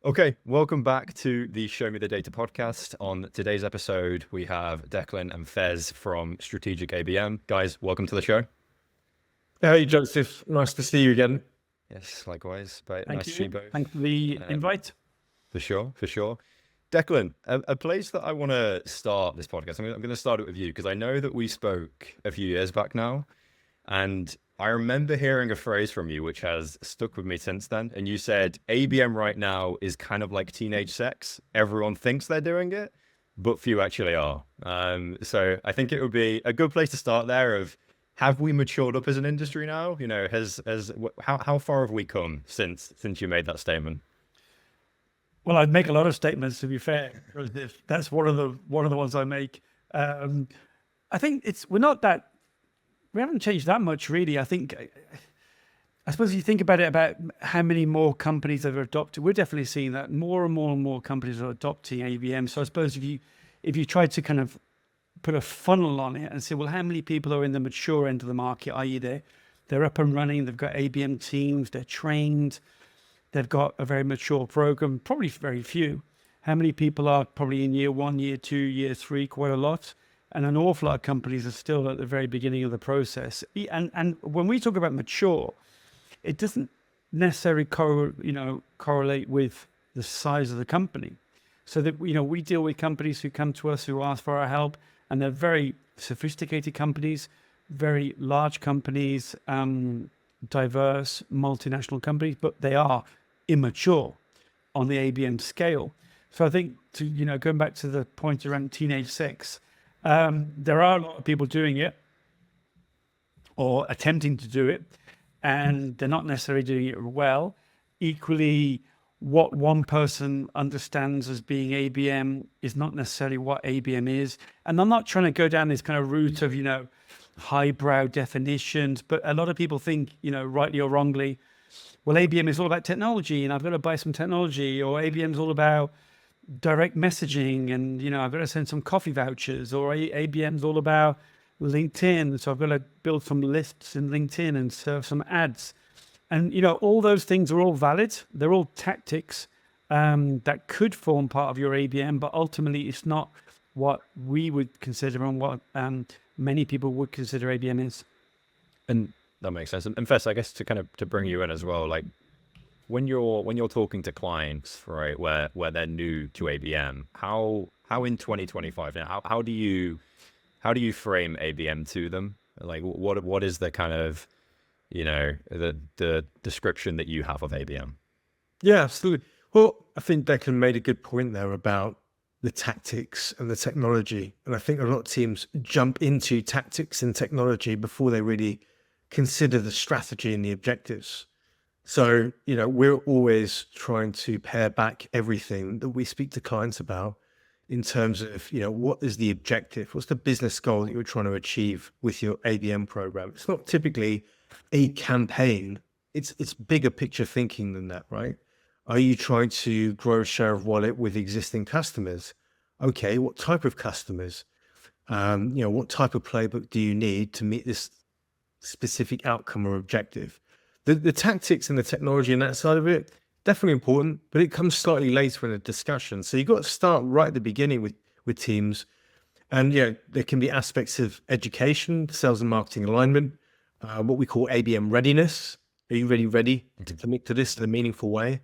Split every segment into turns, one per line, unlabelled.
Okay, welcome back to the Show Me the Data podcast. On today's episode, we have Declan and Fez from Strategic ABM. Guys, welcome to the show.
Hey, Joseph. Nice to see you again.
Yes, likewise. But
Thank
nice to
you.
see you both.
Thanks for the invite.
For sure. Declan, a place that I want to start this podcast, I'm going to start it with you because I know that we spoke a few years back now, and I remember hearing a phrase from you which has stuck with me since then. And you said ABM right now is kind of like teenage sex. Everyone thinks they're doing it, but few actually are. So I think it would be a good place to start there of, have we matured up as an industry now? You know, how far have we come since you made that statement?
Well, I'd make a lot of statements, to be fair. That's one of the ones I make. I think we haven't changed that much, really. I suppose if you think about it, about how many more companies have adopted, we're definitely seeing that more and more companies are adopting ABM. So I suppose if you try to kind of put a funnel on it and say, well, how many people are in the mature end of the market, i.e. they're up and running, they've got ABM teams, they're trained, they've got a very mature program, probably very few. How many people are probably in year 1, year 2, year 3, quite a lot. And an awful lot of companies are still at the very beginning of the process. And when we talk about mature, it doesn't necessarily correlate with the size of the company. So that, we deal with companies who come to us, who ask for our help, and they're very sophisticated companies, very large companies, diverse, multinational companies, but they are immature on the ABM scale. So I think going back to the point around teenage sex, there are a lot of people doing it or attempting to do it, and they're not necessarily doing it well. Equally, what one person understands as being ABM is not necessarily what ABM is. And I'm not trying to go down this kind of route of, highbrow definitions, but a lot of people think, rightly or wrongly, well, ABM is all about technology and I've got to buy some technology, or ABM is all about direct messaging and, I've got to send some coffee vouchers, or ABM is all about LinkedIn. So I've got to build some lists in LinkedIn and serve some ads. And, all those things are all valid. They're all tactics that could form part of your ABM, but ultimately it's not what we would consider and what many people would consider ABM is.
And that makes sense. And Fess, I guess to bring you in as well, like when you're talking to clients, right, where they're new to ABM, how in 2025 now, how do you frame ABM to them? Like what is the kind of, the description that you have of ABM?
Yeah, absolutely. Well, I think Declan made a good point there about the tactics and the technology. And I think a lot of teams jump into tactics and technology before they really consider the strategy and the objectives. So, we're always trying to pare back everything that we speak to clients about in terms of, what is the objective? What's the business goal that you're trying to achieve with your ABM program? It's not typically a campaign. It's bigger picture thinking than that, right? Are you trying to grow share of wallet with existing customers? Okay, what type of customers? What type of playbook do you need to meet this specific outcome or objective? The tactics and the technology and that side of it, definitely important, but it comes slightly later in the discussion. So you've got to start right at the beginning with teams. And there can be aspects of education, sales and marketing alignment, what we call ABM readiness. Are you ready to commit to this in a meaningful way?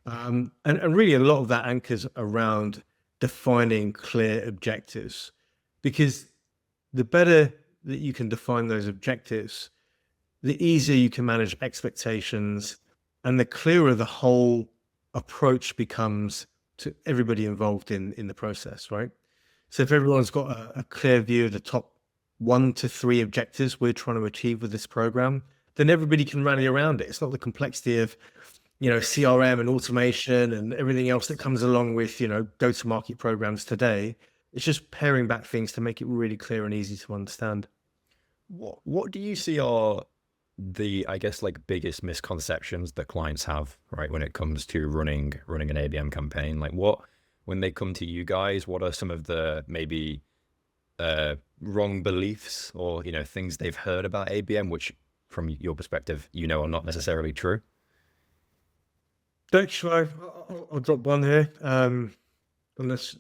And really a lot of that anchors around defining clear objectives, because the better that you can define those objectives, the easier you can manage expectations, and the clearer the whole approach becomes to everybody involved in the process, right? So if everyone's got a clear view of the top 1 to 3 objectives we're trying to achieve with this program, then everybody can rally around it. It's not the complexity of, CRM and automation and everything else that comes along with, go-to-market programs today. It's just paring back things to make it really clear and easy to understand.
What do you see are the, I guess, like biggest misconceptions that clients have, right, when it comes to running an ABM campaign? Like when they come to you guys, what are some of the maybe wrong beliefs or, things they've heard about ABM, which from your perspective, are not necessarily true?
Dex, I'll drop one here. Unless,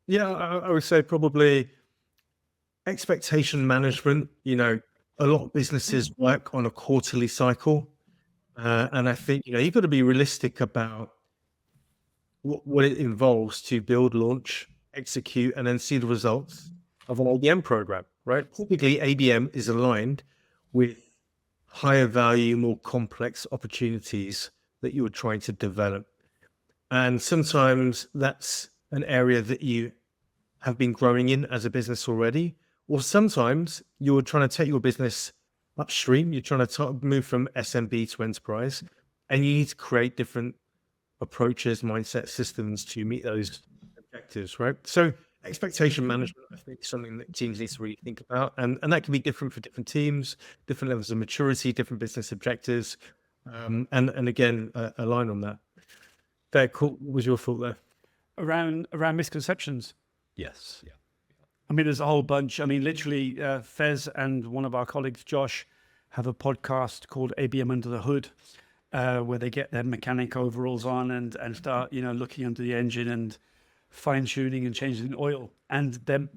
I would say probably expectation management. A lot of businesses work on a quarterly cycle. And I think, you've got to be realistic about what it involves to build, launch, execute, and then see the results of an ABM program, right? Typically, ABM is aligned with higher value, more complex opportunities that you are trying to develop. And sometimes that's an area that you have been growing in as a business already, or sometimes you're trying to take your business upstream. You're trying to move from SMB to enterprise, and you need to create different approaches, mindset, systems to meet those objectives, right? So expectation management, I think, is something that teams need to really think about, and that can be different for different teams, different levels of maturity, different business objectives, and again, align on that. Very cool. What was your thought there?
Around misconceptions.
Yes. Yeah.
I mean, there's a whole bunch. I mean, literally, Fez and one of our colleagues, Josh, have a podcast called ABM Under the Hood, where they get their mechanic overalls on and start, looking under the engine and fine-tuning and changing the oil. And then,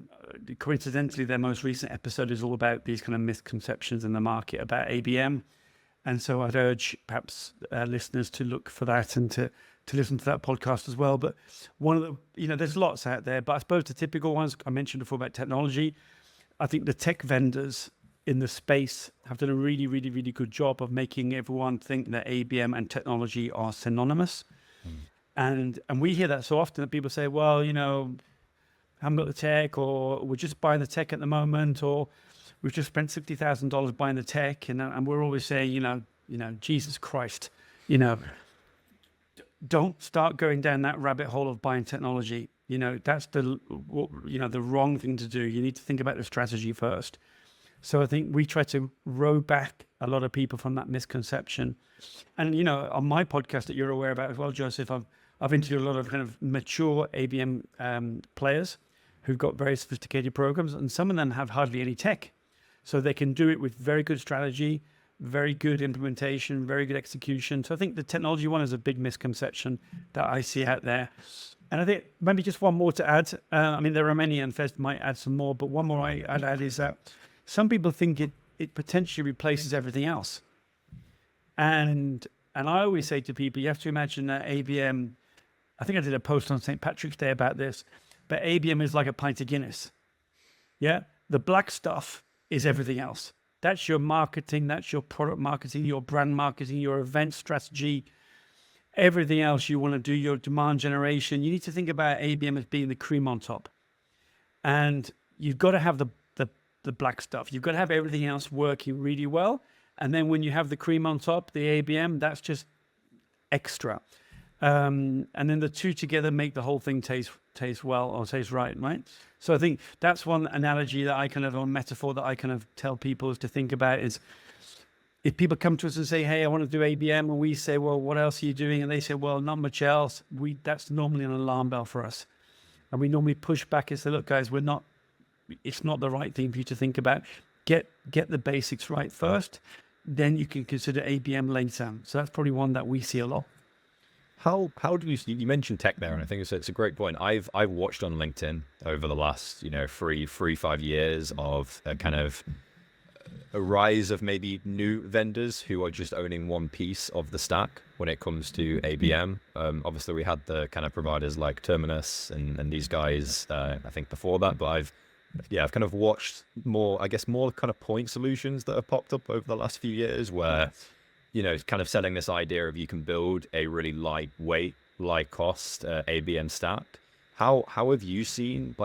coincidentally, their most recent episode is all about these kind of misconceptions in the market about ABM. And so I'd urge perhaps listeners to look for that and to listen to that podcast as well. But one of the, there's lots out there, but I suppose the typical ones I mentioned before about technology, I think the tech vendors in the space have done a really, really, really good job of making everyone think that ABM and technology are synonymous. And we hear that so often that people say, well, I haven't got the tech, or we're just buying the tech at the moment, or we've just spent $60,000 buying the tech. And we're always saying, Jesus Christ, don't start going down that rabbit hole of buying technology. That's the wrong thing to do. You need to think about the strategy first. So I think we try to row back a lot of people from that misconception. And, on my podcast that you're aware about as well, Joseph, I've interviewed a lot of kind of mature ABM players who've got very sophisticated programs, and some of them have hardly any tech. So they can do it with very good strategy, very good implementation, very good execution. So I think the technology one is a big misconception that I see out there. And I think maybe just one more to add. I mean, there are many, and Fez might add some more, but one more I'd add is that some people think it potentially replaces everything else. And I always say to people, you have to imagine that ABM, I think I did a post on St. Patrick's Day about this, but ABM is like a pint of Guinness. Yeah? The black stuff is everything else. That's your marketing, that's your product marketing, your brand marketing, your event strategy, everything else you want to do, your demand generation. You need to think about ABM as being the cream on top. And you've got to have the black stuff. You've got to have everything else working really well. And then when you have the cream on top, the ABM, that's just extra. And then the two together make the whole thing taste well, or taste right? So I think that's one analogy that I or metaphor that I tell people is to think about is, if people come to us and say, hey, I want to do ABM, and we say, well, what else are you doing? And they say, well, not much else. That's normally an alarm bell for us. And we normally push back and say, look, guys, it's not the right thing for you to think about. Get the basics right first, then you can consider ABM later. So that's probably one that we see a lot.
How do you mentioned tech there, and I think it's a great point. I've watched on LinkedIn over the last 5 years of a kind of a rise of maybe new vendors who are just owning one piece of the stack when it comes to ABM. Obviously we had the kind of providers like Terminus and these guys I think before that, but I've kind of watched more kind of point solutions that have popped up over the last few years where kind of selling this idea of you can build a really lightweight, light cost ABM stack. How have you seen,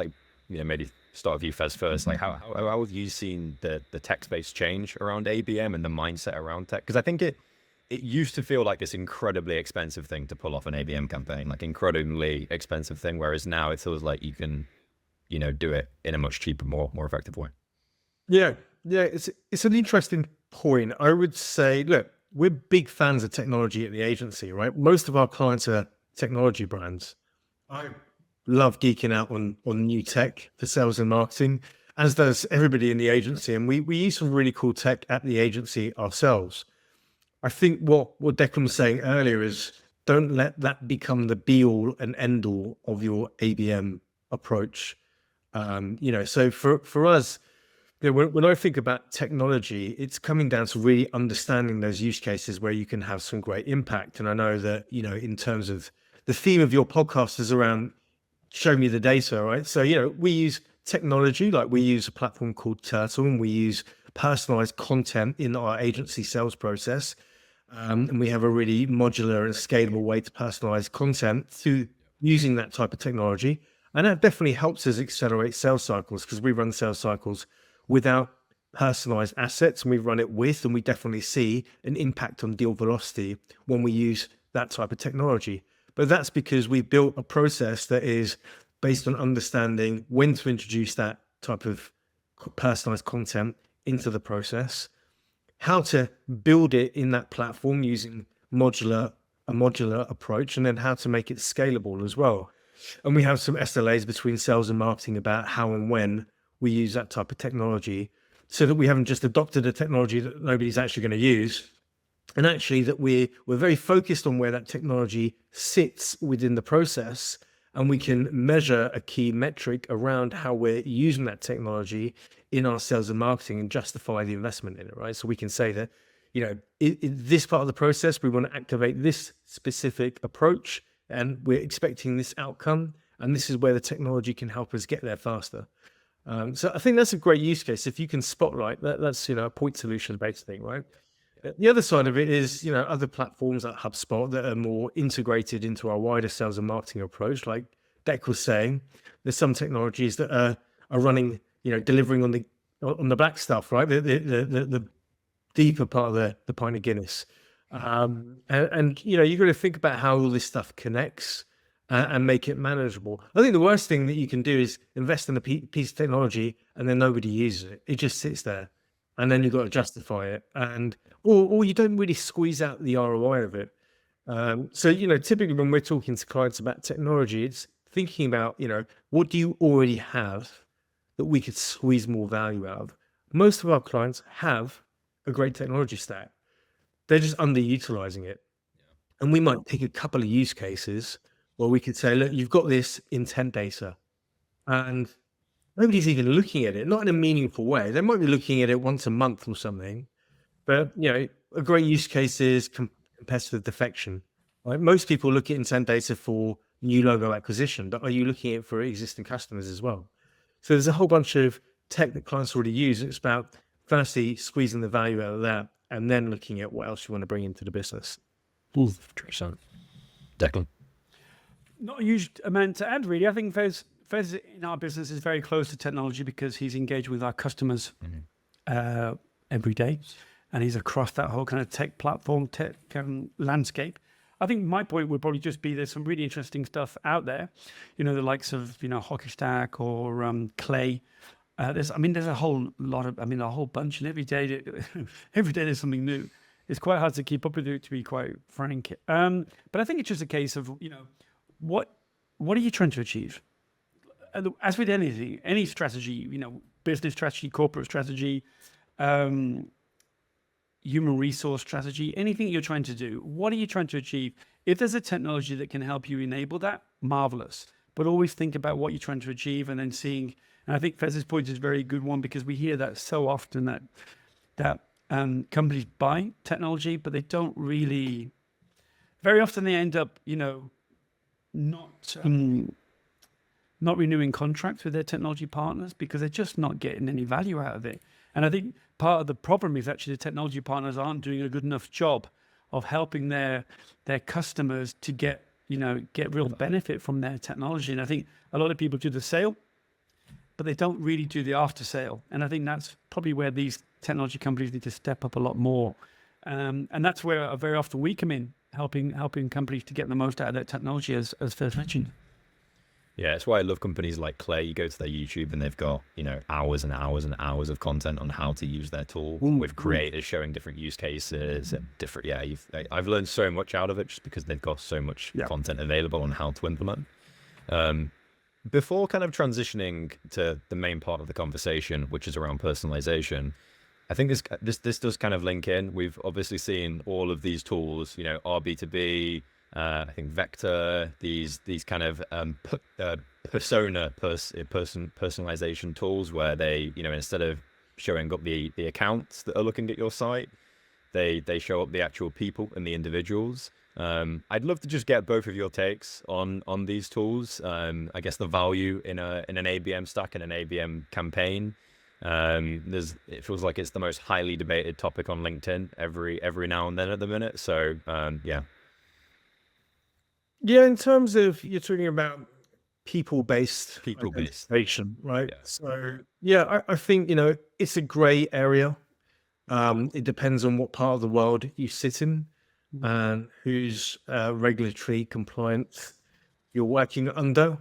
maybe start with you, Fez, first, how have you seen the tech space change around ABM and the mindset around tech? Because I think it used to feel like this incredibly expensive thing to pull off an ABM campaign, like incredibly expensive thing, whereas now it feels like you can, do it in a much cheaper, more effective way.
Yeah, it's an interesting point. I would say, look, we're big fans of technology at the agency, right? Most of our clients are technology brands. I love geeking out on new tech for sales and marketing, as does everybody in the agency. And we use some really cool tech at the agency ourselves. I think what Declan was saying earlier is don't let that become the be all and end all of your ABM approach. So for us, when I think about technology, it's coming down to really understanding those use cases where you can have some great impact. And I know that, in terms of the theme of your podcast is around show me the data, right? So, we use technology, like we use a platform called Turtle, and we use personalized content in our agency sales process. And we have a really modular and scalable way to personalize content through using that type of technology. And that definitely helps us accelerate sales cycles, because we run sales cycles without personalized assets, and we run it with, and we definitely see an impact on deal velocity when we use that type of technology. But that's because we built a process that is based on understanding when to introduce that type of personalized content into the process, how to build it in that platform using a modular approach, and then how to make it scalable as well. And we have some SLAs between sales and marketing about how and when we use that type of technology, so that we haven't just adopted a technology that nobody's actually going to use, and actually that we're very focused on where that technology sits within the process, and we can measure a key metric around how we're using that technology in our sales and marketing and justify the investment in it, right? So we can say that, in this part of the process, we want to activate this specific approach, and we're expecting this outcome, and this is where the technology can help us get there faster. So I think that's a great use case. If you can spotlight that, that's, a point solution based thing, right? The other side of it is, other platforms like HubSpot that are more integrated into our wider sales and marketing approach. Like Dec was saying, there's some technologies that are running, delivering on the back stuff, right? The deeper part of the pint of Guinness. And you've got to think about how all this stuff connects and make it manageable. I think the worst thing that you can do is invest in a piece of technology and then nobody uses it. It just sits there, and then you've got to justify it, or you don't really squeeze out the ROI of it. So typically when we're talking to clients about technology, it's thinking about, what do you already have that we could squeeze more value out of? Most of our clients have a great technology stack. They're just underutilizing it. And we might pick a couple of use cases where we could say, look, you've got this intent data, and nobody's even looking at it, not in a meaningful way. They might be looking at it once a month or something. But, a great use case is competitive defection. Right? Most people look at intent data for new logo acquisition, but are you looking at it for existing customers as well? So there's a whole bunch of tech that clients already use. It's about firstly squeezing the value out of that, and then looking at what else you want to bring into the business.
Declan?
Not a huge amount to add, really. I think Fez in our business is very close to technology because he's engaged with our customers every day, and he's across that whole kind of tech platform, tech landscape. I think my point would probably just be there's some really interesting stuff out there, the likes of, Hockey Stack or Clay. There's a whole lot of, a whole bunch, and every day there's something new. It's quite hard to keep up with it, to be quite frank. But I think it's just a case of, what are you trying to achieve? As with anything, any strategy, business strategy, corporate strategy, human resource strategy, anything you're trying to do, what are you trying to achieve? If there's a technology that can help you enable that, marvelous. But always think about what you're trying to achieve, and then seeing. And I think Fez's point is a very good one, because we hear that so often that companies buy technology, but they don't really. Very often they end up, not renewing contracts with their technology partners because they're just not getting any value out of it. And I think part of the problem is actually the technology partners aren't doing a good enough job of helping their customers to get real benefit from their technology. And I think a lot of people do the sale, but they don't really do the after sale. And I think that's probably where these technology companies need to step up a lot more. And that's where very often we come in, helping companies to get the most out of their technology, as Fez mentioned.
Yeah, it's why I love companies like Clay. You go to their YouTube and they've got, hours and hours and hours of content on how to use their tool with creators showing different use cases and different, I've learned so much out of it just because they've got so much content available on how to implement. Before kind of transitioning to the main part of the conversation, which is around personalization, I think this does kind of link in. We've obviously seen all of these tools, our B2B, I think Vector, these kind of personalization tools where they, instead of showing up the accounts that are looking at your site, they show up the actual people and the individuals. I'd love to just get both of your takes on these tools. I guess the value in an ABM stack and an ABM campaign. It feels like it's the most highly debated topic on LinkedIn every now and then at the minute. So yeah.
Yeah, in terms of, you're talking about people-based
People-based.
identification, right?
Yeah.
So yeah, I think, it's a gray area. It depends on what part of the world you sit in and whose regulatory compliance you're working under.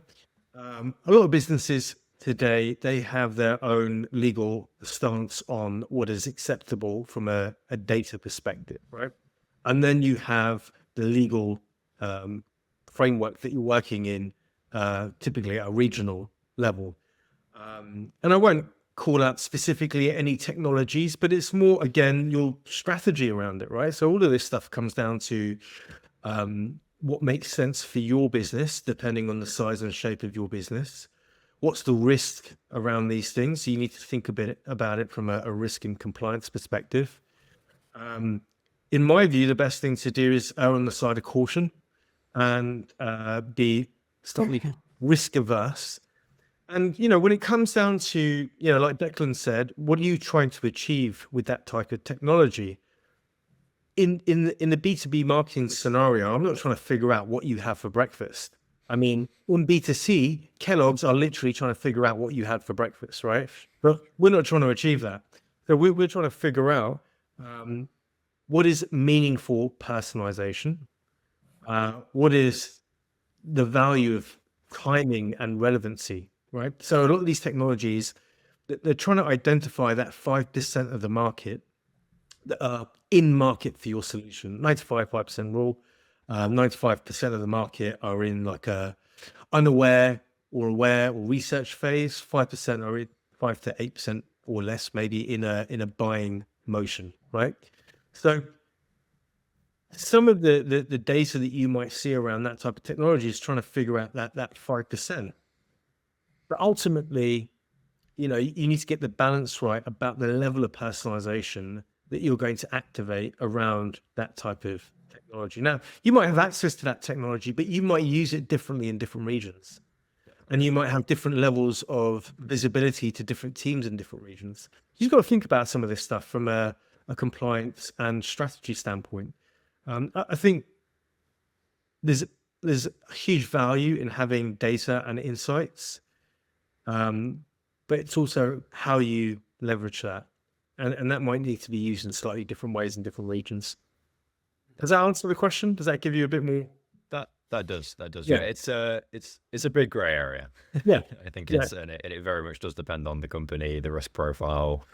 A lot of businesses today, they have their own legal stance on what is acceptable from a data perspective, right? And then you have the legal framework that you're working in, typically at a regional level. And I won't call out specifically any technologies, but it's more, again, your strategy around it, right? So all of this stuff comes down to what makes sense for your business, depending on the size and shape of your business. What's the risk around these things? So you need to think a bit about it from a risk and compliance perspective. In my view, the best thing to do is err on the side of caution and be slightly risk averse. And, when it comes down to, like Declan said, what are you trying to achieve with that type of technology? In the B2B marketing scenario, I'm not trying to figure out what you have for breakfast. I mean, on B2C, Kellogg's are literally trying to figure out what you had for breakfast, right? But we're not trying to achieve that. So we're trying to figure out what is meaningful personalization, what is the value of timing and relevancy, right? So a lot of these technologies, they're trying to identify that 5% of the market that are in market for your solution. 95% rule. 95% of the market are in like a unaware or aware or research phase. 5% are in 5 to 8% or less, maybe in a buying motion, right? So some of the data that you might see around that type of technology is trying to figure out that 5%. But ultimately, you need to get the balance right about the level of personalization that you're going to activate around that type of technology. Now, you might have access to that technology, but you might use it differently in different regions. And you might have different levels of visibility to different teams in different regions. You've got to think about some of this stuff from a compliance and strategy standpoint. I think there's a huge value in having data and insights, but it's also how you leverage that. And that might need to be used in slightly different ways in different regions. Does that answer the question? Does that give you a bit more?
That does.
Yeah.
It's a big gray area.
Yeah.
I think and it very much does depend on the company, the risk profile,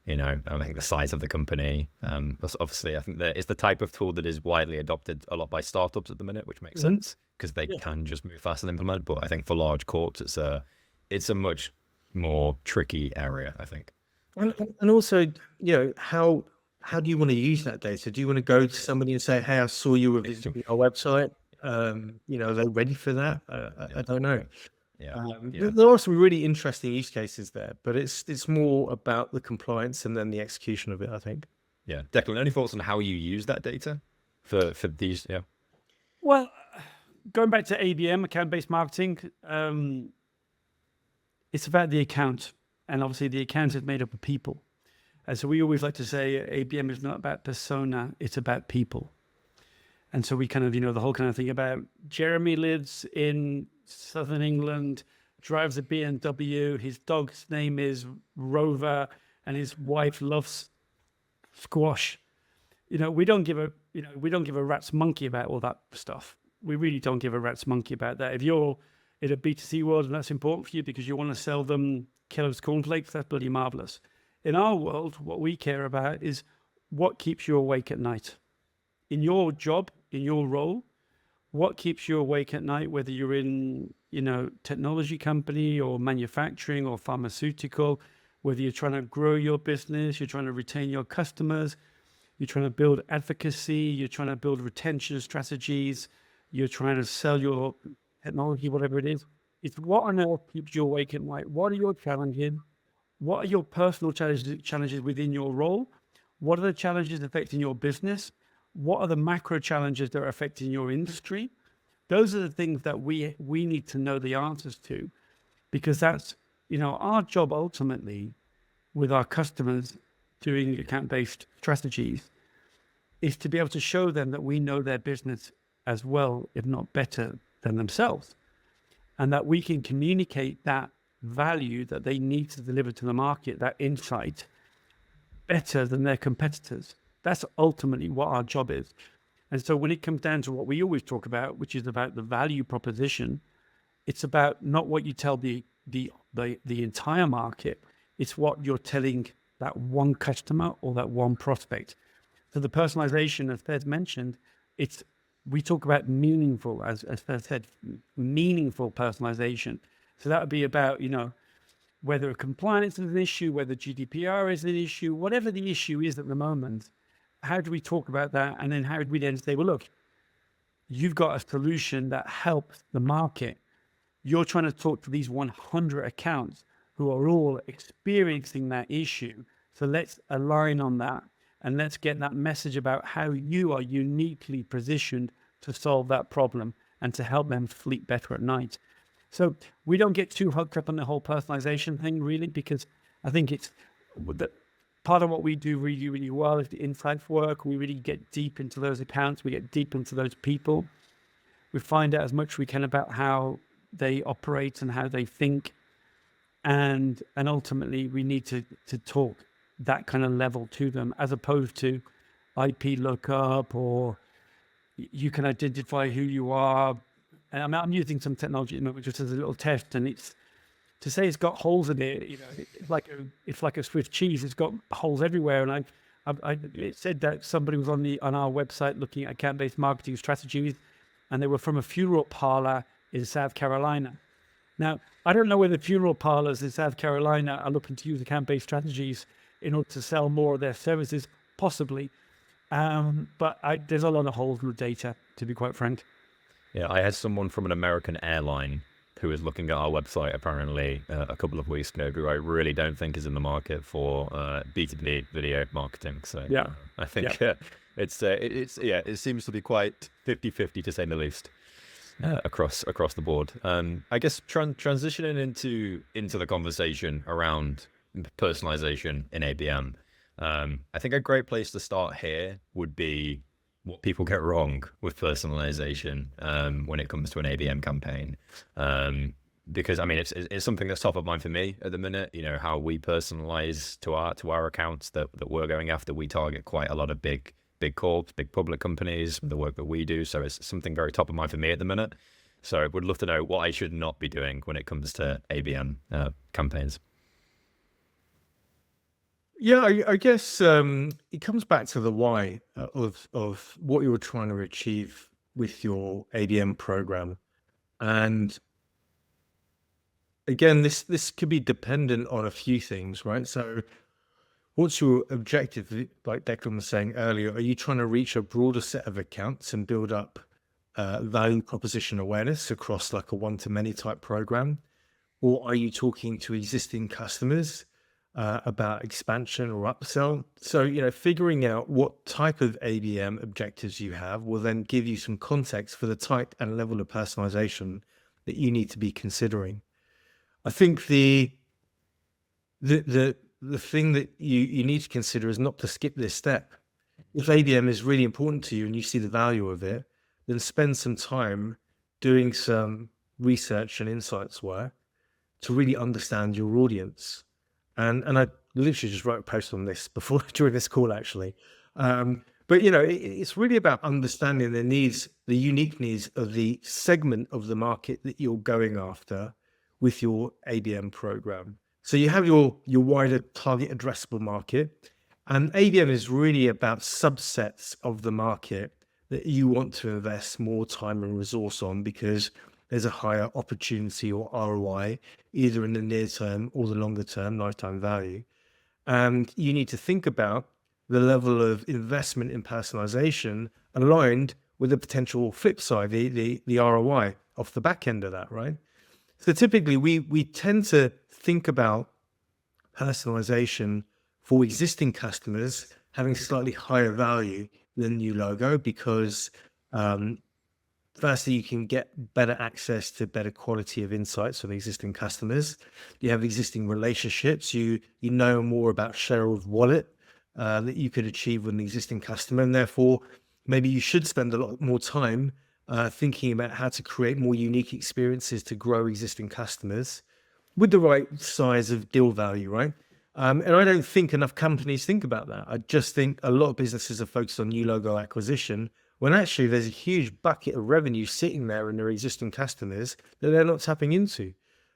I think the size of the company. But obviously, I think that it's the type of tool that is widely adopted a lot by startups at the minute, which makes sense because they can just move fast and implement. But I think for large corps, it's a much more tricky area, I think.
And also, how do you want to use that data? Do you want to go to somebody and say, "Hey, I saw you were visiting our website"? Are they ready for that? I don't know. There are some really interesting use cases there, but it's more about the compliance and then the execution of it, I think.
Yeah. Declan, any thoughts on how you use that data for these? Yeah.
Well, going back to ABM, account-based marketing, it's about the account. And obviously the account is made up of people. And so we always like to say ABM is not about persona, it's about people. And so we kind of, the whole kind of thing about Jeremy lives in Southern England, drives a BMW, his dog's name is Rover, and his wife loves squash. We don't give a rat's monkey about all that stuff. We really don't give a rat's monkey about that. If you're in a B2C world and that's important for you because you want to sell them Kellogg's cornflakes, that's bloody marvelous. In our world, what we care about is what keeps you awake at night. In your job, in your role, what keeps you awake at night, whether you're in, technology company or manufacturing or pharmaceutical, whether you're trying to grow your business, you're trying to retain your customers, you're trying to build advocacy, you're trying to build retention strategies, you're trying to sell your technology, whatever it is. It's what on earth keeps you awake at night? What are your challenges? What are your personal challenges within your role? What are the challenges affecting your business? What are the macro challenges that are affecting your industry? Those are the things that we need to know the answers to, because that's, our job ultimately with our customers doing account-based strategies is to be able to show them that we know their business as well, if not better than themselves, and that we can communicate that value that they need to deliver to the market, that insight, better than their competitors. That's ultimately what our job is. And so when it comes down to what we always talk about, which is about the value proposition, it's about not what you tell the entire market, it's what you're telling that one customer or that one prospect. So the personalization, as Fez mentioned, we talk about meaningful, as Fez said, meaningful personalization. So that would be about, whether compliance is an issue, whether GDPR is an issue, whatever the issue is at the moment, how do we talk about that? And then how do we then say, well, look, you've got a solution that helps the market. You're trying to talk to these 100 accounts who are all experiencing that issue. So let's align on that. And let's get that message about how you are uniquely positioned to solve that problem and to help them sleep better at night. So we don't get too hooked up on the whole personalization thing, really, because I think it's part of what we do really, really well is the insights work. We really get deep into those accounts. We get deep into those people. We find out as much as we can about how they operate and how they think. And ultimately, we need to talk that kind of level to them, as opposed to IP lookup, or you can identify who you are. And I'm using some technology at the moment just as a little test, and it's to say it's got holes in it. It's like a Swiss cheese. It's got holes everywhere. And it said that somebody was on our website looking at account-based marketing strategies, and they were from a funeral parlor in South Carolina. Now, I don't know whether funeral parlors in South Carolina are looking to use account-based strategies in order to sell more of their services, possibly. But there's a lot of holes in the data, to be quite frank.
Yeah, I had someone from an American airline who was looking at our website apparently a couple of weeks ago, who I really don't think is in the market for B2B video marketing. So yeah, I think it seems to be quite 50-50 to say the least. Across the board. I guess transitioning into the conversation around personalization in ABM, I think a great place to start here would be what people get wrong with personalization when it comes to an ABM campaign. Because I mean, it's something that's top of mind for me at the minute. How we personalize to our accounts that we're going after. We target quite a lot of big corps, big public companies, the work that we do. So it's something very top of mind for me at the minute. So I would love to know what I should not be doing when it comes to ABM campaigns.
Yeah, I guess it comes back to the why of what you were trying to achieve with your ABM program. And again, this could be dependent on a few things, right? So what's your objective? Like Declan was saying earlier, are you trying to reach a broader set of accounts and build up value proposition awareness across like a one-to-many type program? Or are you talking to existing customers about expansion or upsell? So, figuring out what type of ABM objectives you have will then give you some context for the type and level of personalization that you need to be considering. I think the thing that you need to consider is not to skip this step. If ABM is really important to you and you see the value of it, then spend some time doing some research and insights work to really understand your audience. And I literally just wrote a post on this during this call, actually. But it's really about understanding the needs, the unique needs of the segment of the market that you're going after with your ABM program. So you have your wider target addressable market, and ABM is really about subsets of the market that you want to invest more time and resource on because there's a higher opportunity or ROI, either in the near term or the longer term lifetime value. And you need to think about the level of investment in personalization aligned with the potential flip side, the ROI off the back end of that, right? So typically we tend to think about personalization for existing customers having slightly higher value than new logo because firstly, you can get better access to better quality of insights from existing customers. You have existing relationships. You know more about share of wallet that you could achieve with an existing customer, and therefore maybe you should spend a lot more time thinking about how to create more unique experiences to grow existing customers with the right size of deal value, right? And I don't think enough companies think about that. I just think a lot of businesses are focused on new logo acquisition when actually there's a huge bucket of revenue sitting there in their existing customers that they're not tapping into.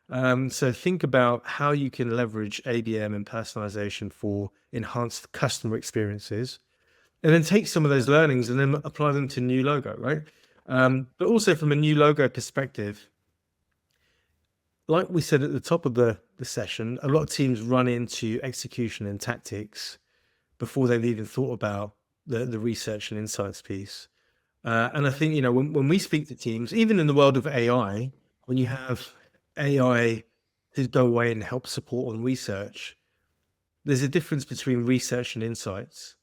So think about how you can leverage ABM and personalization for enhanced customer experiences, and then take some of those learnings and then apply them to new logo, right? But also from a new logo perspective, like we said at the top of the session, a lot of teams run into execution and tactics before they've even thought about the research and insights piece. And I think, you know, when we speak to teams, even in the world of AI, when you have AI to go away and help support on research, there's a difference between research and insights.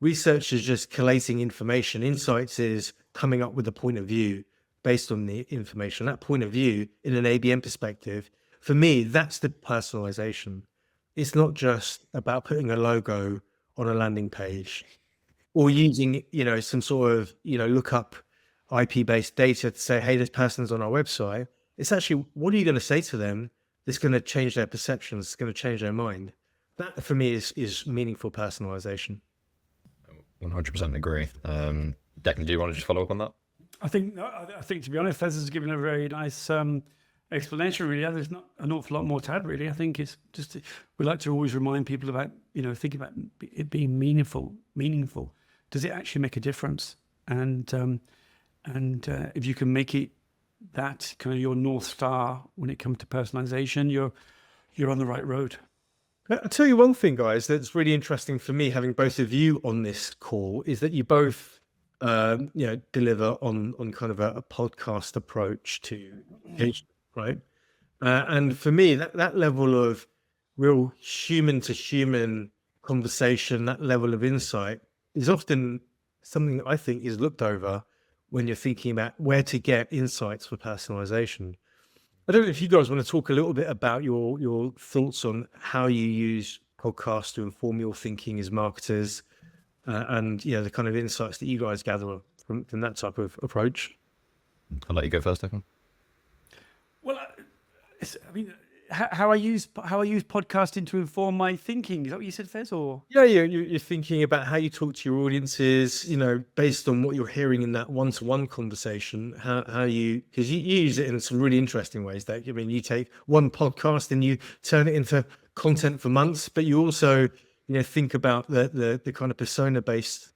Research is just collating information. Insights is coming up with a point of view based on the information. That point of view in an ABM perspective, for me, that's the personalization. It's not just about putting a logo on a landing page or using, you know, some sort of, you know, lookup IP-based data to say, hey, this person's on our website. It's actually, what are you going to say to them that's going to change their perceptions, it's going to change their mind? That, for me, is meaningful personalization.
100% agree. Declan, do you want to just follow up on that?
I think to be honest, Fez has given a very nice explanation. Really, there's not an awful lot more to add. Really, I think it's just we like to always remind people about, you know, thinking about it being meaningful. Meaningful. Does it actually make a difference? And if you can make it that kind of your North Star when it comes to personalization, you're on the right road.
I'll tell you one thing, guys, that's really interesting for me, having both of you on this call, is that you both, you know, deliver on kind of a podcast approach to engagement, right? And for me, that level of real human to human conversation, that level of insight is often something that I think is looked over when you're thinking about where to get insights for personalization. I don't know if you guys want to talk a little bit about your thoughts on how you use podcasts to inform your thinking as marketers, and, you know, the kind of insights that you guys gather from that type of approach.
I'll let you go first, Declan.
Well, I mean, how I use podcasting to inform my thinking. Is that what you said, Fez? Or
you're thinking about how you talk to your audiences, you know, based on what you're hearing in that one-to-one conversation. How you, because you use it in some really interesting ways. That, I mean, you take one podcast and you turn it into content for months, but you also, you know, think about the kind of persona-based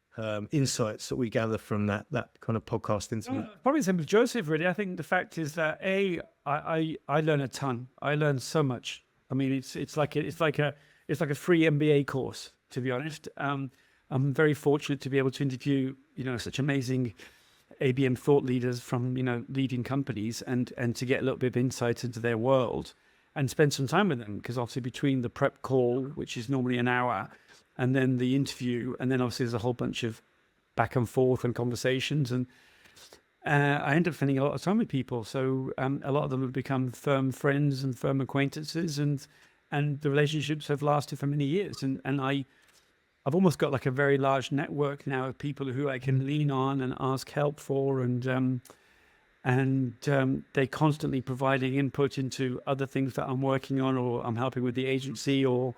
insights that we gather from that kind of podcast interview.
Probably the same with Joseph, really. I think the fact is that I learn a ton. I learn so much. I mean, it's like a free MBA course, to be honest. I'm very fortunate to be able to interview, you know, such amazing ABM thought leaders from, you know, leading companies, and to get a little bit of insight into their world and spend some time with them, because obviously between the prep call, which is normally an hour, and then the interview, and then obviously there's a whole bunch of back and forth and conversations, and I end up spending a lot of time with people. So a lot of them have become firm friends and firm acquaintances, and the relationships have lasted for many years. And I've almost got like a very large network now of people who I can lean on and ask help for, and they're constantly providing input into other things that I'm working on, or I'm helping with the agency, or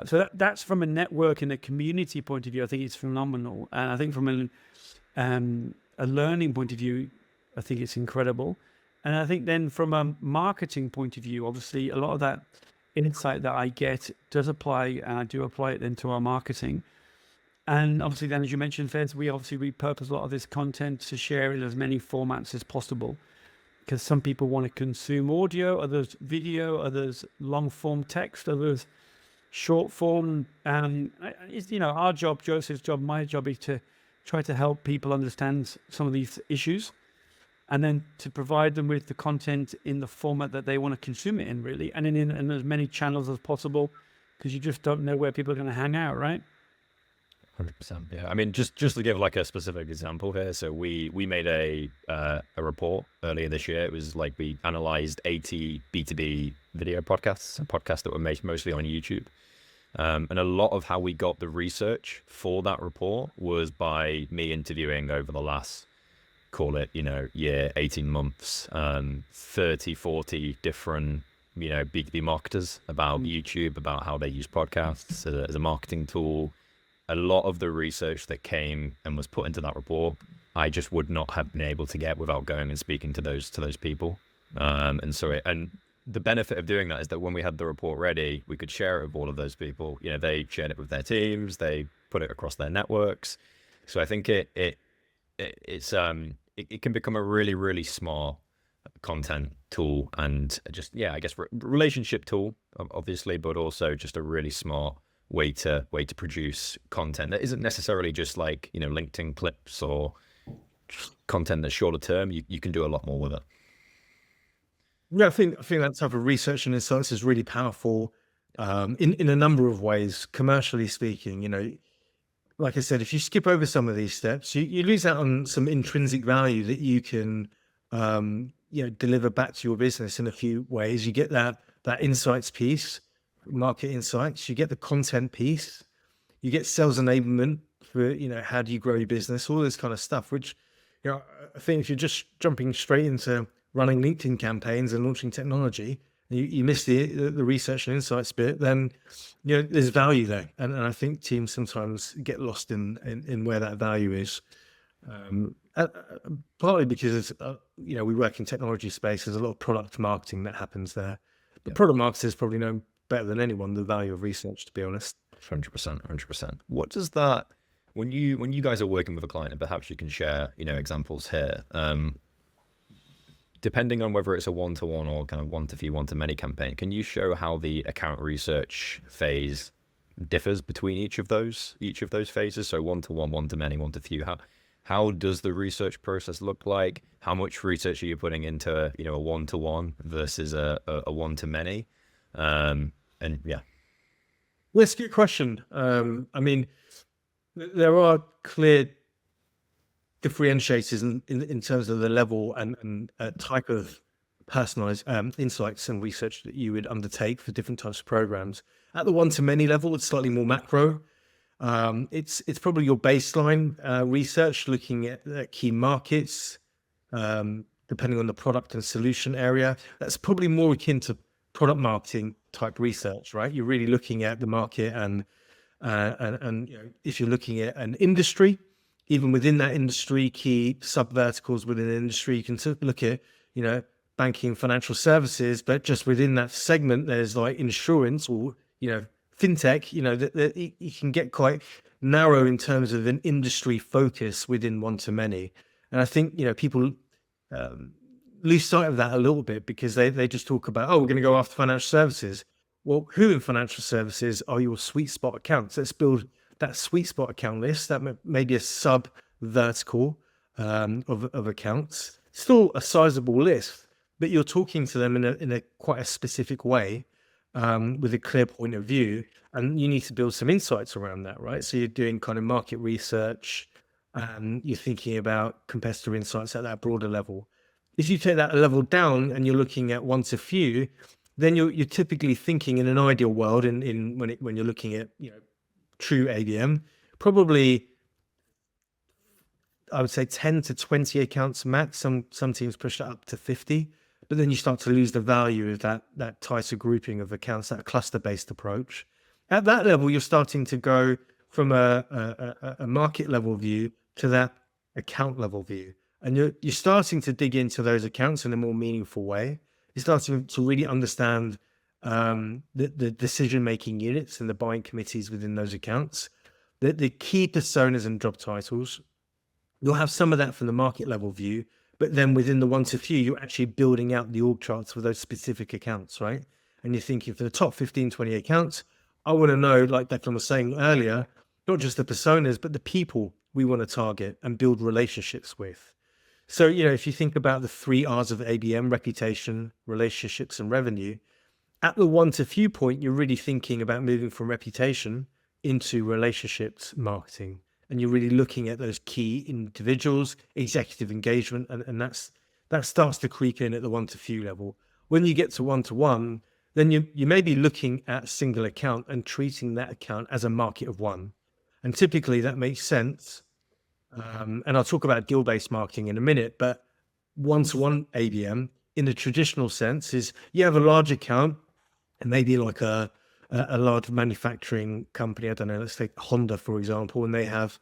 so that's from a network and a community point of view. I think it's phenomenal, and I think from a learning point of view, I think it's incredible. And I think then from a marketing point of view, obviously a lot of that insight that I get does apply, and I do apply it then to our marketing. And obviously then, as you mentioned, Fez, we obviously repurpose a lot of this content to share in as many formats as possible, because some people want to consume audio, others video, others long form text, others short form. It's, you know, our job, Joseph's job, my job is to try to help people understand some of these issues, and then to provide them with the content in the format that they want to consume it in, really, and in as many channels as possible, because you just don't know where people are going to hang out, right?
100%. Yeah. I mean, just to give like a specific example here. So we made a report earlier this year. It was like we analyzed 80 B2B video podcasts, podcasts that were made mostly on YouTube. And a lot of how we got the research for that report was by me interviewing over the last, call it, year, 18 months, 30, 40 different, B2B marketers about YouTube, about how they use podcasts as a marketing tool. A lot of the research that came and was put into that report, I just would not have been able to get without going and speaking to those people. And the benefit of doing that is that when we had the report ready, we could share it with all of those people. They shared it with their teams, they put it across their networks. So I think it can become a really, really smart content tool, and just, I guess relationship tool, obviously, but also just a really smart way to produce content that isn't necessarily just like, LinkedIn clips or content that's shorter term. You can do a lot more with it.
Yeah, I think that type of research and insights is really powerful in a number of ways. Commercially speaking, like I said, if you skip over some of these steps, you lose out on some intrinsic value that you can deliver back to your business in a few ways. You get that insights piece, market insights, you get the content piece, you get sales enablement for, how do you grow your business, all this kind of stuff, which, I think if you're just jumping straight into running LinkedIn campaigns and launching technology, you miss the research and insights bit, then, there's value there. And I think teams sometimes get lost in where that value is. Partly because, we work in technology space, there's a lot of product marketing that happens there. The product marketers probably know better than anyone the value of research, to be honest.
100%. What does that, when you guys are working with a client, and perhaps you can share, examples here, depending on whether it's a one-to-one or kind of one-to-few, one-to-many campaign, can you show how the account research phase differs between each of those phases? So one-to-one, one-to-many, one-to-few. How does the research process look like? How much research are you putting into, a one-to-one versus a one-to-many? Well,
it's a good question. I mean, there are clear differentiators in terms of the level and type of personalized insights and research that you would undertake for different types of programs. At the one-to-many level, it's slightly more macro. It's probably your baseline research, looking at key markets, depending on the product and solution area. That's probably more akin to product marketing type research, right? You're really looking at the market, and if you're looking at an industry, even within that industry, key sub verticals within the industry, you can look at, banking, financial services, but just within that segment, there's like insurance or, fintech, that you can get quite narrow in terms of an industry focus within one-to-many. And I think, people lose sight of that a little bit because they just talk about, we're going to go after financial services. Well, who in financial services are your sweet spot accounts? Let's build that sweet spot account list. That may be a sub vertical of accounts. Still a sizable list, but you're talking to them in a quite a specific way, with a clear point of view, and you need to build some insights around that, right? So you're doing kind of market research, and you're thinking about competitor insights at that broader level. If you take that a level down and you're looking at one-to-few, then you're typically thinking in an ideal world, when you're looking at true ABM, probably I would say 10 to 20 accounts max. Some teams push that up to 50, but then you start to lose the value of that tighter grouping of accounts, that cluster-based approach. At that level, you're starting to go from a market level view to that account level view. And you're starting to dig into those accounts in a more meaningful way. You're starting to really understand the decision-making units and the buying committees within those accounts. The key personas and job titles, you'll have some of that from the market level view, but then within the one-to-few, you're actually building out the org charts for those specific accounts, right? And you're thinking for the top 15, 20 accounts, I want to know, like Declan was saying earlier, not just the personas, but the people we want to target and build relationships with. So, if you think about the 3 R's of ABM: reputation, relationships, and revenue, at the one to few point, you're really thinking about moving from reputation into relationships marketing. And you're really looking at those key individuals, executive engagement, and that starts to creep in at the one to few level. When you get to one, then you may be looking at a single account and treating that account as a market of one. And typically that makes sense. And I'll talk about deal-based marketing in a minute, but one-to-one ABM in the traditional sense is you have a large account, and maybe like a large manufacturing company. I don't know, let's take Honda, for example, and they have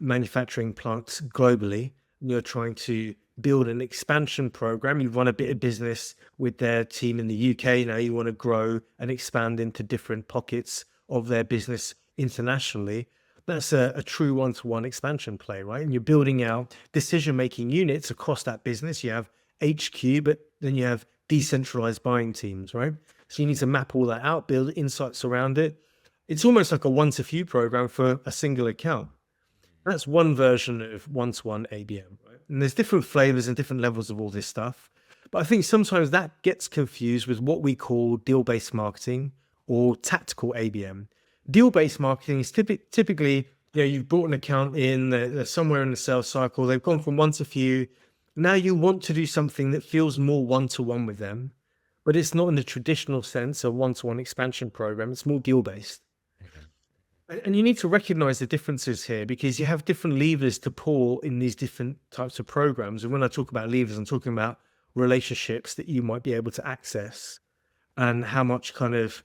manufacturing plants globally. And you're trying to build an expansion program. You've run a bit of business with their team in the UK. Now you want to grow and expand into different pockets of their business internationally. That's a true one-to-one expansion play, right? And you're building out decision-making units across that business. You have HQ, but then you have decentralized buying teams, right? So you need to map all that out, build insights around it. It's almost like a one-to-few program for a single account. That's one version of one-to-one ABM, right? And there's different flavors and different levels of all this stuff. But I think sometimes that gets confused with what we call deal-based marketing or tactical ABM. Deal-based marketing is typically, you've brought an account in, they're somewhere in the sales cycle, they've gone from one to few. Now you want to do something that feels more one-to-one with them, but it's not in the traditional sense of one-to-one expansion program. It's more deal-based. And you need to recognize the differences here, because you have different levers to pull in these different types of programs. And when I talk about levers, I'm talking about relationships that you might be able to access and how much kind of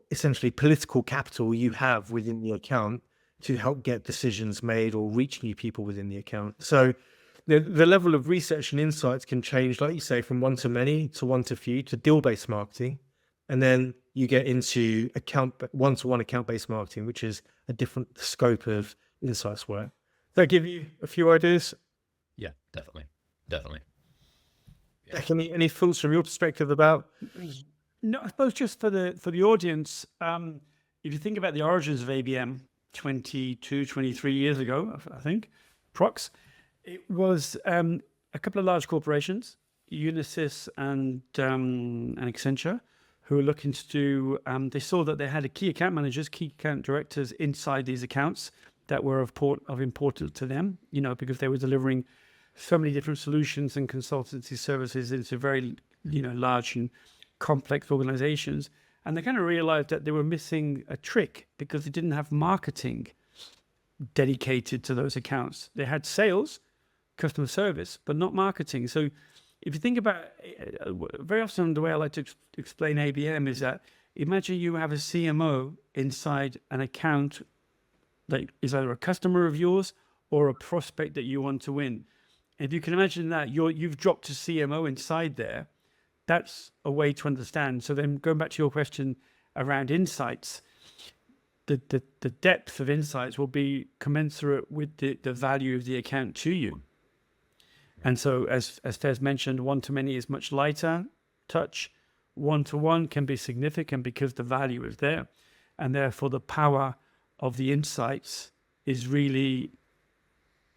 essentially political capital you have within the account to help get decisions made or reach new people within the account. So the level of research and insights can change, like you say, from one to many to one to few to deal-based marketing. And then you get into one-to-one account-based marketing, which is a different scope of insights work. Does that give you a few ideas?
Yeah, definitely.
Yeah. Any thoughts from your perspective about?
No, I suppose just for the audience, if you think about the origins of ABM 22, 23 years ago, I think, prox, it was a couple of large corporations, Unisys and Accenture, who were looking to do, they saw that they had key account managers, key account directors inside these accounts that were of importance to them, because they were delivering so many different solutions and consultancy services into very, large and complex organizations. And they kind of realized that they were missing a trick because they didn't have marketing dedicated to those accounts. They had sales, customer service, but not marketing. So if you think about very often the way I like to explain ABM is that imagine you have a CMO inside an account that is either a customer of yours or a prospect that you want to win. If you can imagine that you've dropped a CMO inside there, that's a way to understand. So then going back to your question around insights, the depth of insights will be commensurate with the value of the account to you. And so as Fez mentioned, one-to-many is much lighter touch. One-to-one can be significant because the value is there. And therefore the power of the insights is really,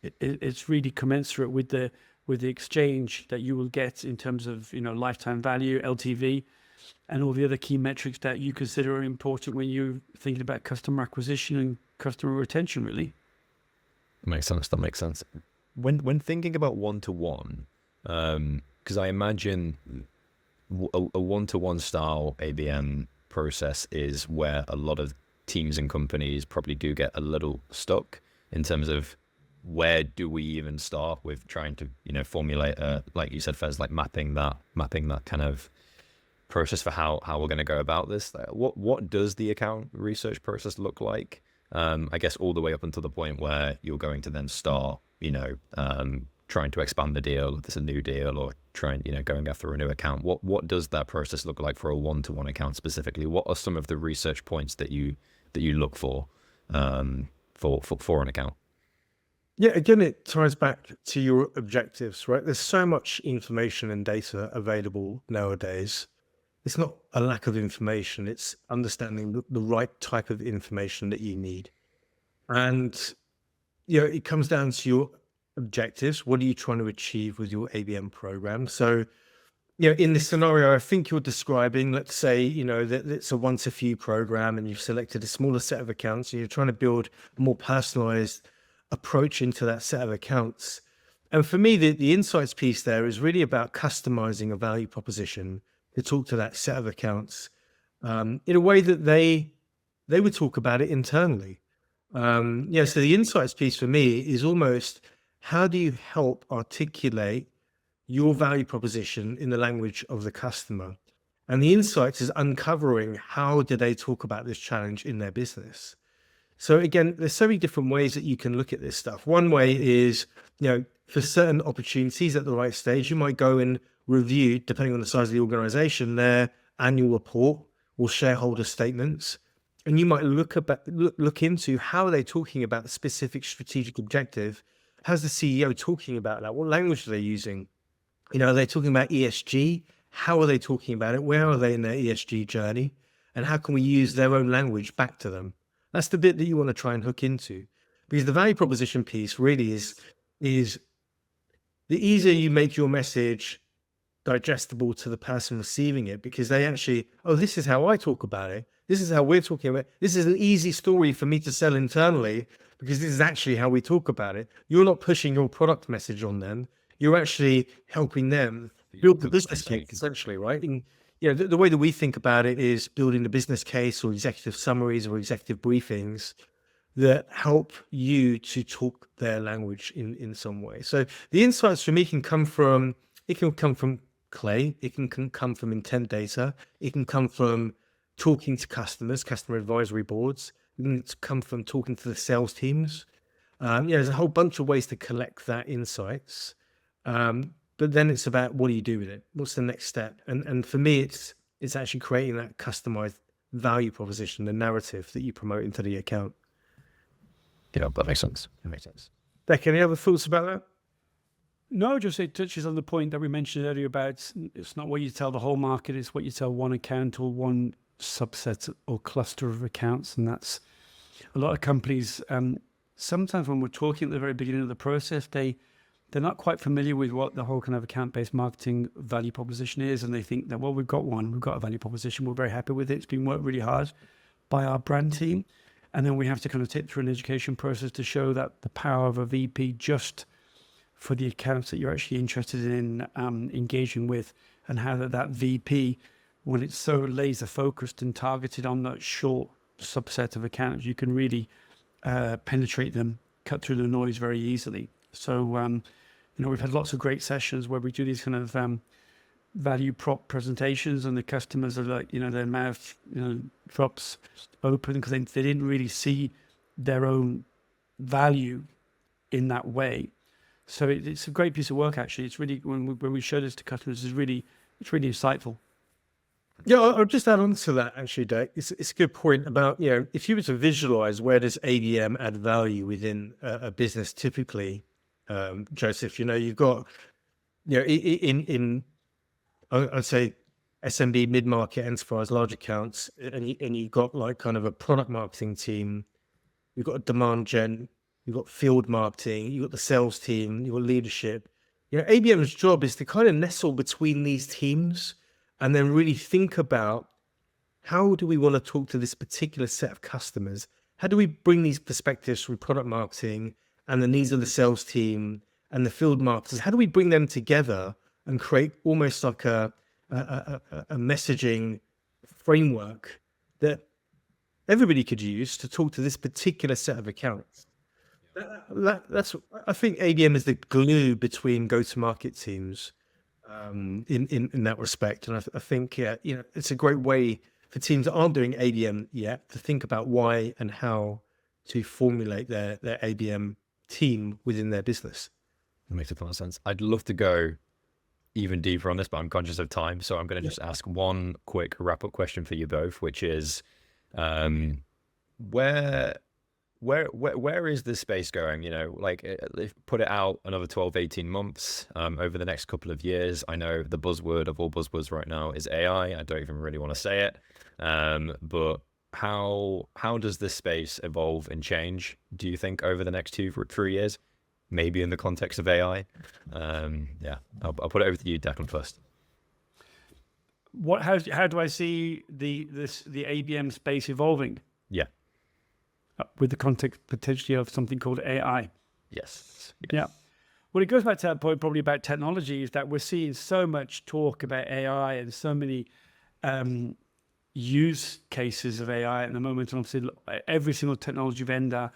it's really commensurate with the exchange that you will get in terms of, lifetime value, LTV, and all the other key metrics that you consider are important when you're thinking about customer acquisition and customer retention, really.
That makes sense. When thinking about one-to-one, because I imagine a one-to-one style ABM process is where a lot of teams and companies probably do get a little stuck in terms of where do we even start with trying to, formulate like you said, Fez, like mapping that kind of process for how we're going to go about this. What does the account research process look like? I guess all the way up until the point where you're going to then start, trying to expand the deal, if it's a new deal, or going after a new account. What does that process look like for a one-to-one account specifically? What are some of the research points that you look for an account?
Yeah, again, it ties back to your objectives, right? There's so much information and data available nowadays. It's not a lack of information. It's understanding the right type of information that you need. And it comes down to your objectives. What are you trying to achieve with your ABM program? So, in this scenario, I think you're describing, let's say, that it's a once a few program and you've selected a smaller set of accounts and you're trying to build a more personalized approach into that set of accounts. And for me, the insights piece there is really about customizing a value proposition to talk to that set of accounts in a way that they would talk about it internally. So the insights piece for me is almost, how do you help articulate your value proposition in the language of the customer? And the insights is uncovering, how do they talk about this challenge in their business? So again, there's so many different ways that you can look at this stuff. One way is, for certain opportunities at the right stage, you might go and review, depending on the size of the organization, their annual report or shareholder statements. And you might look into, how are they talking about the specific strategic objective? How's the CEO talking about that? What language are they using? Are they talking about ESG? How are they talking about it? Where are they in their ESG journey? And how can we use their own language back to them? That's the bit that you want to try and hook into, because the value proposition piece really is the easier you make your message digestible to the person receiving it, because they actually, this is how I talk about it. This is how we're talking about it. This is an easy story for me to sell internally, because this is actually how we talk about it. You're not pushing your product message on them. You're actually helping them build the business case, essentially, right? And, the way that we think about it is building the business case or executive summaries or executive briefings that help you to talk their language in some way. So the insights for me can come from Clay. It can come from intent data. It can come from talking to customers, customer advisory boards. It can come from talking to the sales teams. There's a whole bunch of ways to collect that insights. But then it's about, what do you do with it? What's the next step? And for me, it's actually creating that customized value proposition, the narrative that you promote into the account.
Yeah, that makes sense.
Beck, any other thoughts about that?
No, just it touches on the point that we mentioned earlier about, it's not what you tell the whole market, it's what you tell one account or one subset or cluster of accounts. And that's a lot of companies. Sometimes when we're talking at the very beginning of the process, they're not quite familiar with what the whole kind of account-based marketing value proposition is. And they think that, we've got a value proposition. We're very happy with it. It's been worked really hard by our brand team. And then we have to kind of take through an education process to show that the power of a VP just for the accounts that you're actually interested in engaging with, and how that VP, when it's so laser focused and targeted on that short subset of accounts, you can really penetrate them, cut through the noise very easily. So, we've had lots of great sessions where we do these kind of value prop presentations, and the customers are like, their mouth, drops open, because they didn't really see their own value in that way. So it's a great piece of work, actually. It's really, when we show this to customers, it's really insightful.
Yeah, I'll just add on to that, actually, Dave. It's a good point about, if you were to visualize, where does ABM add value within a business typically, Joseph, you've got, I'd say SMB, mid-market, enterprise, large accounts, and you've got like kind of a product marketing team, you've got a demand gen, you've got field marketing, you've got the sales team, you've got leadership. ABM's job is to kind of nestle between these teams and then really think about, how do we want to talk to this particular set of customers? How do we bring these perspectives from product marketing and the needs of the sales team and the field marketers? How do we bring them together and create almost like a messaging framework that everybody could use to talk to this particular set of accounts? That's, I think ABM is the glue between go-to-market teams in that respect. And I think, it's a great way for teams that aren't doing ABM yet to think about why and how to formulate their ABM team within their business.
That makes a ton of sense. I'd love to go even deeper on this, but I'm conscious of time. So I'm going to just ask one quick wrap-up question for you both, which is, where is this space going? Put it out another 12, 18 months, over the next couple of years. I know the buzzword of all buzzwords right now is AI. I don't even really want to say it. But how does this space evolve and change, do you think, over the next 2 or 3 years? Maybe in the context of AI. Yeah, I'll put it over to you, Declan, first.
How do I see the ABM space evolving?
Yeah.
With the context potentially of something called AI.
Yes.
Yeah. Well, it goes back to that point probably about technology, is that we're seeing so much talk about AI and so many use cases of AI at the moment. And obviously, every single technology vendor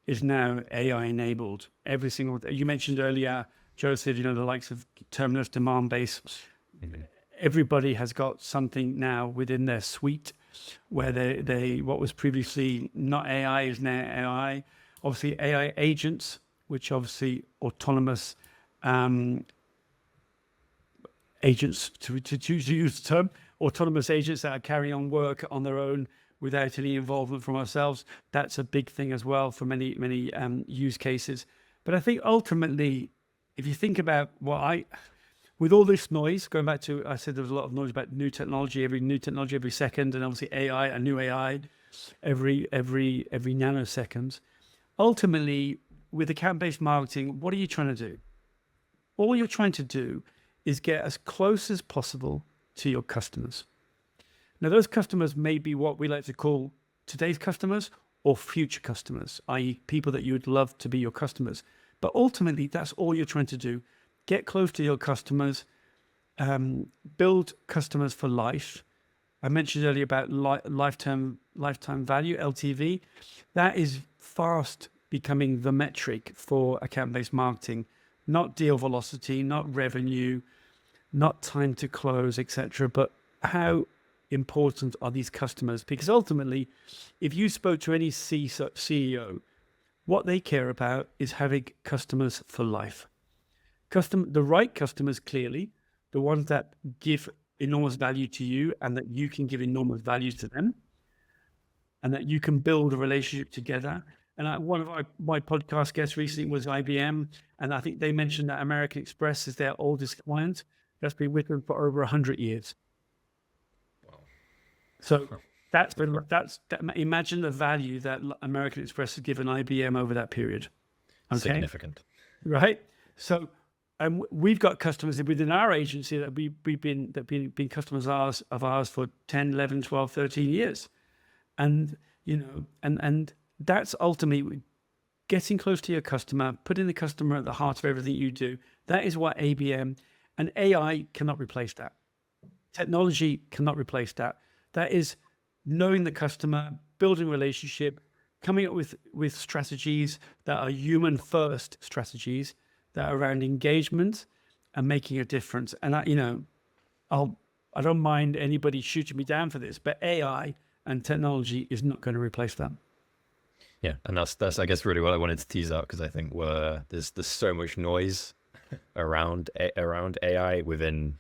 is now AI enabled. Every single, you mentioned earlier, Joe said, the likes of Terminus, demand base. Everybody has got something now within their suite where they what was previously not AI is now AI. Obviously, AI agents, which obviously autonomous agents, to use the term, autonomous agents that are carrying on work on their own without any involvement from ourselves. That's a big thing as well for many use cases. But I think ultimately, if you think about with all this noise, going back to, I said there was a lot of noise about new technology every second, and obviously AI, a new AI every nanosecond. Ultimately, with account-based marketing, what are you trying to do? All you're trying to do is get as close as possible to your customers. Now, those customers may be what we like to call today's customers or future customers, i.e. people that you would love to be your customers. But ultimately, that's all you're trying to do. Get close to your customers, build customers for life. I mentioned earlier about lifetime value, LTV. That is fast becoming the metric for account-based marketing, not deal velocity, not revenue, not time to close, etc. But how important are these customers? Because ultimately, if you spoke to any CEO, what they care about is having customers for life. The right customers, clearly, the ones that give enormous value to you and that you can give enormous value to them, and that you can build a relationship together. And one of my podcast guests recently was IBM, and I think they mentioned that American Express is their oldest client. That's been with them for over 100 years.
Wow.
So imagine the value that American Express has given IBM over that period. Okay?
Significant.
Right? So, and we've got customers within our agency that we've been customers of ours for 10, 11, 12, 13 years. And, and that's ultimately getting close to your customer, putting the customer at the heart of everything you do. That is what ABM and AI cannot replace that. Technology cannot replace that. That is knowing the customer, building a relationship, coming up with strategies that are human first strategies that are around engagement and making a difference. And I don't mind anybody shooting me down for this, but AI and technology is not going to replace that.
Yeah, and that's I guess really what I wanted to tease out, because I think there's so much noise around AI within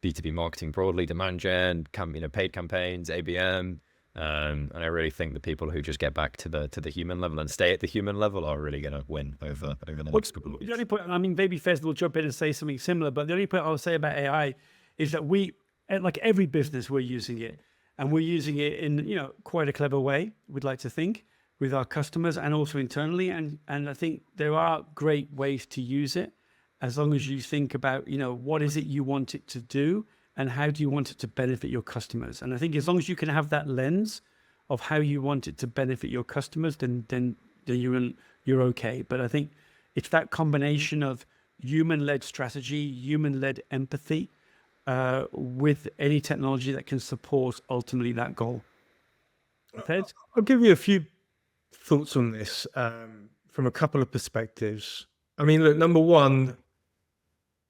B2B marketing broadly, demand gen, paid campaigns, ABM, and I really think the people who just get back to the human level and stay at the human level are really going to win over the next couple of weeks.
The only point, maybe Fez will jump in and say something similar, but the only point I'll say about AI is that like every business, we're using it, and we're using it in quite a clever way, we'd like to think, with our customers and also internally. And I think there are great ways to use it, as long as you think about, what is it you want it to do and how do you want it to benefit your customers. And I think as long as you can have that lens of how you want it to benefit your customers, then you're okay. But I think it's that combination of human-led strategy, human-led empathy, with any technology that can support ultimately that goal. Ted?
I'll give you a few thoughts on this from a couple of perspectives. Look, number one,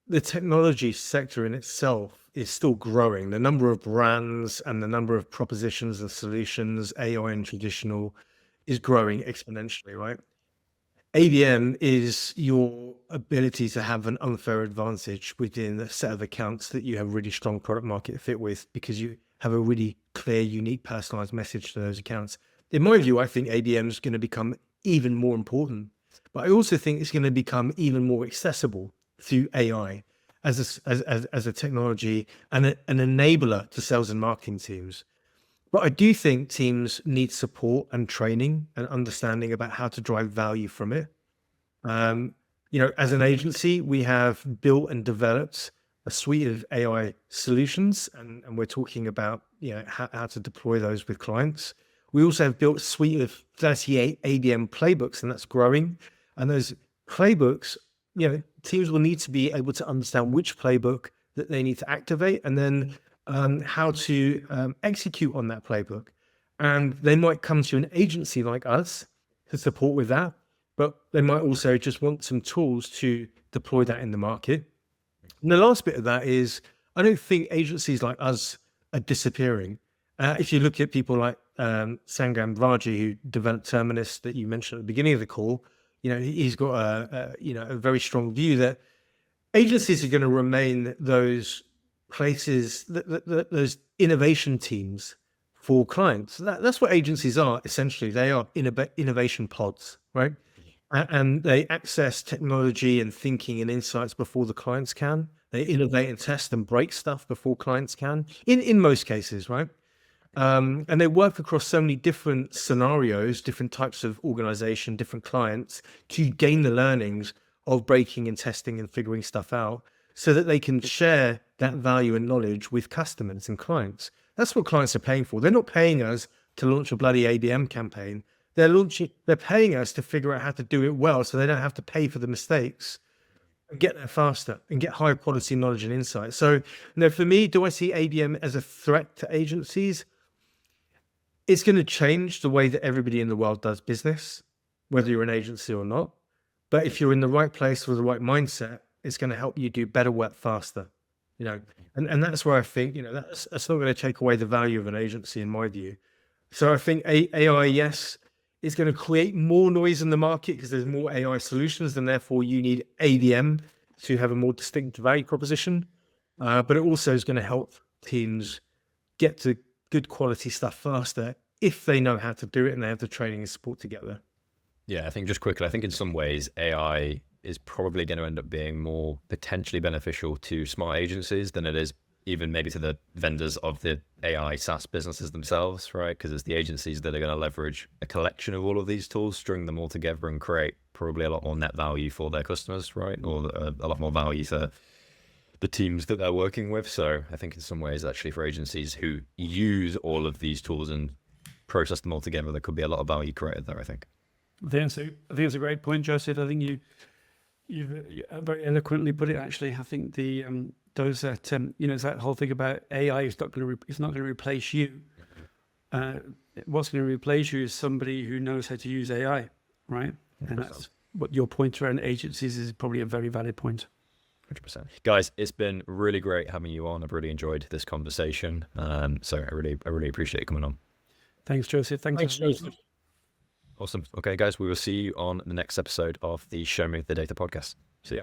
the technology sector in itself is still growing. The number of brands and the number of propositions and solutions, AI and traditional, is growing exponentially, right? ABM is your ability to have an unfair advantage within a set of accounts that you have really strong product market fit with, because you have a really clear, unique, personalized message to those accounts. In my view, I think ABM is going to become even more important, but I also think it's going to become even more accessible through AI as a technology and an enabler to sales and marketing teams. But I do think teams need support and training and understanding about how to drive value from it. As an agency, we have built and developed a suite of AI solutions, and we're talking about how to deploy those with clients. We also have built a suite of 38 ABM playbooks, and that's growing. And those playbooks, teams will need to be able to understand which playbook that they need to activate, and then how to execute on that playbook. And they might come to an agency like us to support with that, but they might also just want some tools to deploy that in the market. And the last bit of that is, I don't think agencies like us are disappearing. If you look at people like Sangam Raji, who developed Terminus that you mentioned at the beginning of the call, he's got a very strong view that agencies are going to remain those places, those innovation teams for clients. That's what agencies are, essentially. They are innovation pods, right? And they access technology and thinking and insights before the clients can. They innovate and test and break stuff before clients can, in most cases, right? And they work across so many different scenarios, different types of organization, different clients, to gain the learnings of breaking and testing and figuring stuff out so that they can share that value and knowledge with customers and clients. That's what clients are paying for. They're not paying us to launch a bloody ABM campaign. They're paying us to figure out how to do it well so they don't have to pay for the mistakes and get there faster and get higher quality knowledge and insight. So, for me, do I see ABM as a threat to agencies? It's going to change the way that everybody in the world does business, whether you're an agency or not. But if you're in the right place with the right mindset, it's going to help you do better work faster. And that's where I think, that's not going to take away the value of an agency in my view. So I think AI, yes, is going to create more noise in the market because there's more AI solutions, and therefore you need ABM to have a more distinct value proposition. But it also is going to help teams get to good quality stuff faster if they know how to do it and they have the training and support together.
Yeah, I think just quickly, I think in some ways AI is probably going to end up being more potentially beneficial to smart agencies than it is even maybe to the vendors of the AI SaaS businesses themselves, right? Because it's the agencies that are going to leverage a collection of all of these tools, string them all together and create probably a lot more net value for their customers, right? Or a lot more value for the teams that they're working with. So I think in some ways, actually for agencies who use all of these tools and process them all together, there could be a lot of value created there, I think.
I think it's a great point, Joseph. I think you very eloquently put it. Actually, I think it's that whole thing about AI is not going to replace you. What's going to replace you is somebody who knows how to use AI, right? 100%. And that's what your point around agencies is probably a very valid point.
100%. Guys, it's been really great having you on. I've really enjoyed this conversation. So I really appreciate you coming on.
Thanks, Joseph. Thanks, Joseph.
Awesome. Okay, guys, we will see you on the next episode of the Show Me the Data podcast. See ya.